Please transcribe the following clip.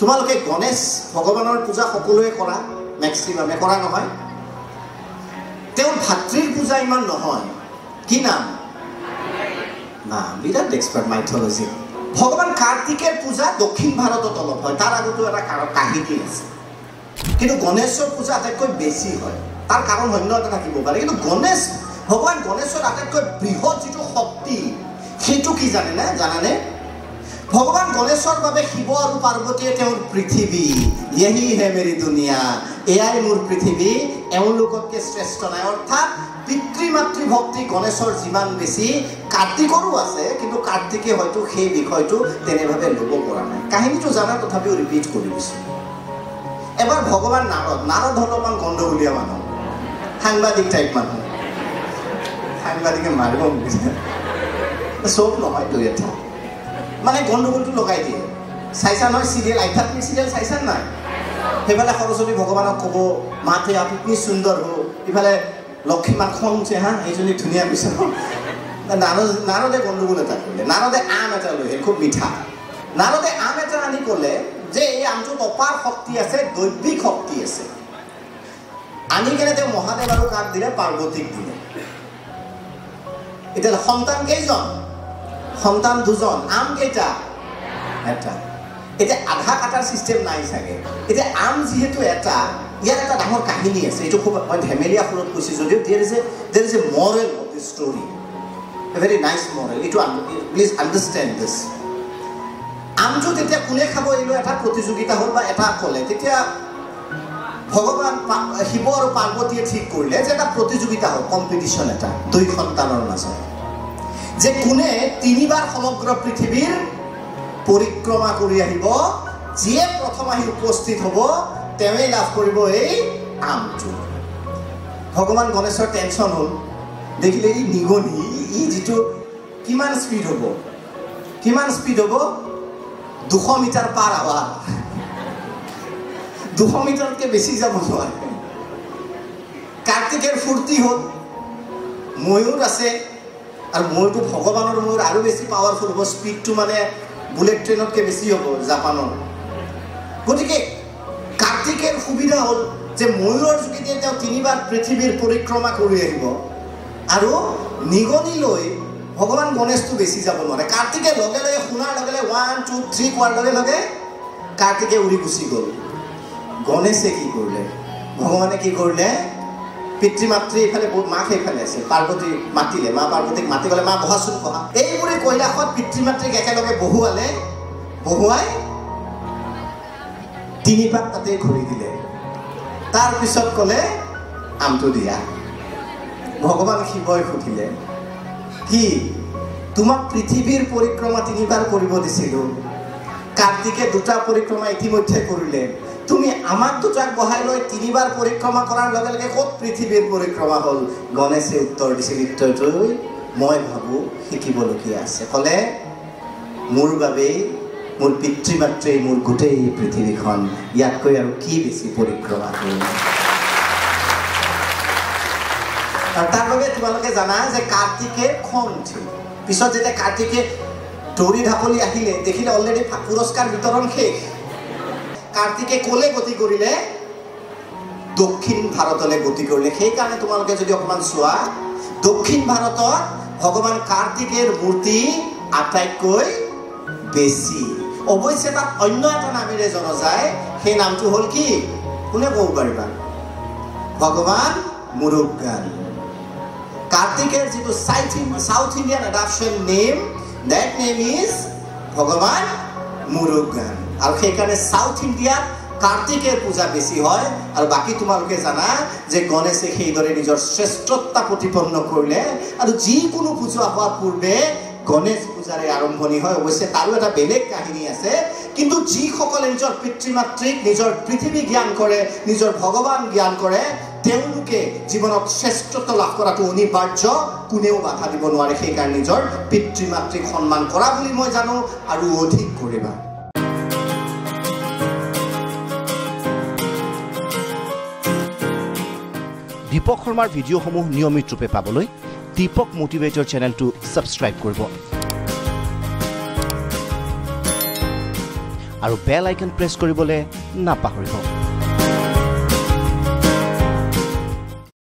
তোমালোকে গণেশ ভগৱানৰ পূজা সকলোৱে কৰা ম্যাক্সিমামে কৰা নহয় তেওঁৰ ভাতৃৰ পূজা ইমান নহয় কি নাম না বিৰাট এক্সপাৰ্ট মাইথোলজি ভগৱান কাৰ্তিকেৰ পূজা দক্ষিণ ভাৰতত অলপ হয় তাৰ আগতো এটা কাহিনী আছে কিন্তু গণেশৰ পূজা আটাইতকৈ বেছি হয় তাৰ কাৰণ অন্য এটা থাকিব পাৰে কিন্তু গণেশ ভগৱান গণেশৰ আটাইতকৈ বৃহৎ যিটো শক্তি সেইটো কি জানানে ভগৱান গণেশৰ বাবে শিৱ আৰু পাৰ্বতীয়ে তেওঁৰ পৃথিৱী यही है मेरी दुनिया এয়াই মোৰ পৃথিৱী এওঁলোকতকৈ শ্ৰেষ্ঠ নাই অৰ্থাৎ পিতৃ মাতৃ ভক্তি গণেশৰ যিমান বেছি কাৰ্তিকৰো আছে কিন্তু কাৰ্তিকে হয়তো সেই বিষয়টো তেনেভাৱে ল'ব পৰা নাই কাহিনীটো জানা তথাপিও ৰিপিট কৰি দিছোঁ এবাৰ ভগৱান নাৰদ অলপমান গণ্ডগোলীয়া মানুহ সাংবাদিক টাইপ মানুহ সাংবাদিকে মাৰিব চব নহয় দুই এটা মানে গণ্ডগোলটো লগাই দিয়ে চাইছা নহয় চিৰিয়েল আধ্যাত্মিক চিৰিয়েল চাইছা নাই সেইফালে সৰস্বতী ভগৱানক ক'ব মাতে আপুনি সুন্দৰ হো ইফালে লক্ষ্মী মাক খং উঠে হা এইজনী ধুনীয়া পিছে নাৰদে গণ্ডগোল এটা কৰিলে নাৰদে আম এটা লৈ খুব মিঠা নাৰদে আম এটা আনি ক'লে যে এই আমটোত অপাৰ শক্তি আছে দৈবিক শক্তি আছে আনি কেনে তেওঁ মহাদেৱ আৰু কাক দিলে পাৰ্বতীক দিলে এতিয়া সন্তান কেইজন সন্তান দুজন আম কেইটা এটা এতিয়া আধা কাটাৰ চিষ্টেম নাই চাগে এতিয়া আম যিহেতু এটা ইয়াৰ এটা ডাঙৰ কাহিনী আছে এইটো খুব মই ধেমেলীয়া সুৰত কৈছোঁ যদিও there is a moral of this story a very nice moral এইটো please understand this আমটো তেতিয়া কোনে খাব এইটো এটা প্ৰতিযোগিতা হ'ল বা এটা ক'লে তেতিয়া ভগৱান শিৱ আৰু পাৰ্বতীয়ে ঠিক কৰিলে যে এটা প্ৰতিযোগিতা হ'ল কম্পিটিশ্যন এটা দুই সন্তানৰ মাজত যে কোনে তিনিবাৰ সমগ্ৰ পৃথিৱীৰ পৰিক্ৰমা কৰি আহিব যিয়ে প্ৰথম আহি উপস্থিত হ'ব তেওঁই লাভ কৰিব এই আমটো ভগৱান গণেশৰ টেনশ্যন হ'ল দেখিলে ই নিগনি ই যিটো কিমান স্পীড হ'ব 200 মিটাৰ পাৰ আৱাৰ 200 মিটাৰতকৈ বেছি যাব নোৱাৰে কাৰ্তিকেৰ ফূৰ্তি হ'ল ময়ূৰ আছে আৰু ময়ূৰটো ভগৱানৰ ময়ূৰ আৰু বেছি পাৱাৰফুল হ'ব স্পীডটো মানে বুলেট ট্ৰেইনতকৈ বেছি হ'ব জাপানৰ গতিকে কাৰ্তিকেৰ সুবিধা হ'ল যে ময়ূৰৰ যোগেদি তেওঁ তিনিবাৰ পৃথিৱীৰ পৰিক্ৰমা কৰি আহিব আৰু নিগনি লৈ ভগৱান গণেশটো বেছি যাব নোৱাৰে কাৰ্তিকে লগে লগে শুনাৰ লগে লগে 1 2 3 কোৱাৰ লগে লগে কাৰ্তিকে উৰি গুচি গ'ল গণেশে কি কৰিলে ভগৱানে কি কৰিলে পিতৃ মাতৃ এইফালে মাক সেইফালে আছে পাৰ্বতী মাতিলে মা পাৰ্বতীক মাতি গ'লে মা বহাচোন বহা এইবোৰে কৈলাশত পিতৃ মাতৃক একেলগে বহুৱাই 3 পাক তাতে ঘূৰি দিলে তাৰপিছত ক'লে আমটো দিয়া ভগৱান শিৱই সুধিলে কি তোমাক পৃথিৱীৰ পৰিক্ৰমা 3বাৰ কৰিব দিছিলোঁ কাৰ্তিকে 2টা পৰিক্ৰমা ইতিমধ্যে কৰিলে তুমি আমাক 2টাক বহাই লৈ 3বাৰ পৰিক্ৰমা কৰাৰ লগে লগে ক'ত পৃথিৱীৰ পৰিক্ৰমা হ'ল গণেশে উত্তৰ দিছিল উত্তৰটো মই ভাবোঁ শিকিবলগীয়া আছে ক'লে মোৰ বাবেই মোৰ পিতৃ মাতৃ মোৰ গোটেই পৃথিৱীখন ইয়াতকৈ আৰু কি বেছি পৰিক্ৰমা কৰিম আৰু তাৰ বাবে তোমালোকে জানা যে কাৰ্তিকে খং উঠিল পিছত যেতিয়া কাৰ্তিকে দৌৰি ঢাপলি আহিলে দেখিলে অলৰেডি পুৰস্কাৰ বিতৰণ শেষ কাৰ্তিকে ক'লে গতি কৰিলে দক্ষিণ ভাৰতলৈ গতি কৰিলে সেইকাৰণে তোমালোকে যদি অকণমান চোৱা দক্ষিণ ভাৰতত ভগৱান কাৰ্তিকেৰ মূৰ্তি আটাইতকৈ বেছি অৱশ্যে তাত অন্য এটা নামেৰে জনা যায় সেই নামটো হ'ল কি কোনে ক'ব পাৰিবা ভগৱান মুৰুগান কাৰ্তিকেৰ যিটো south Indian adoption name that name is ভগৱান মুৰুগান আৰু সেইকাৰণে সাউথ ইণ্ডিয়াত কাৰ্তিকেৰ পূজা বেছি হয় আৰু বাকী তোমালোকে জানা যে গণেশে সেইদৰে নিজৰ শ্ৰেষ্ঠতা প্ৰতিপন্ন কৰিলে আৰু যিকোনো পূজা হোৱাৰ পূৰ্বে গণেশ পূজাৰে আৰম্ভণি হয় অৱশ্যে তাৰো এটা বেলেগ কাহিনী আছে কিন্তু যিসকলে নিজৰ পিতৃ মাতৃক নিজৰ পৃথিৱী জ্ঞান কৰে নিজৰ ভগৱান জ্ঞান কৰে তেওঁলোকে জীৱনত শ্ৰেষ্ঠতা লাভ কৰাটো অনিবাৰ্য কোনেও বাধা দিব নোৱাৰে সেইকাৰণে নিজৰ পিতৃ মাতৃক সন্মান কৰা বুলি মই জানো আৰু অধিক কৰিবা দীপক শৰ্মাৰ ভিডিঅ'সমূহ নিয়মিত ৰূপে পাবলৈ দীপক মোটিভেটৰ চেনেলটো ছাবস্ক্ৰাইব কৰিব আৰু বেল আইকন প্ৰেছ কৰিবলৈ নাপাহৰিব।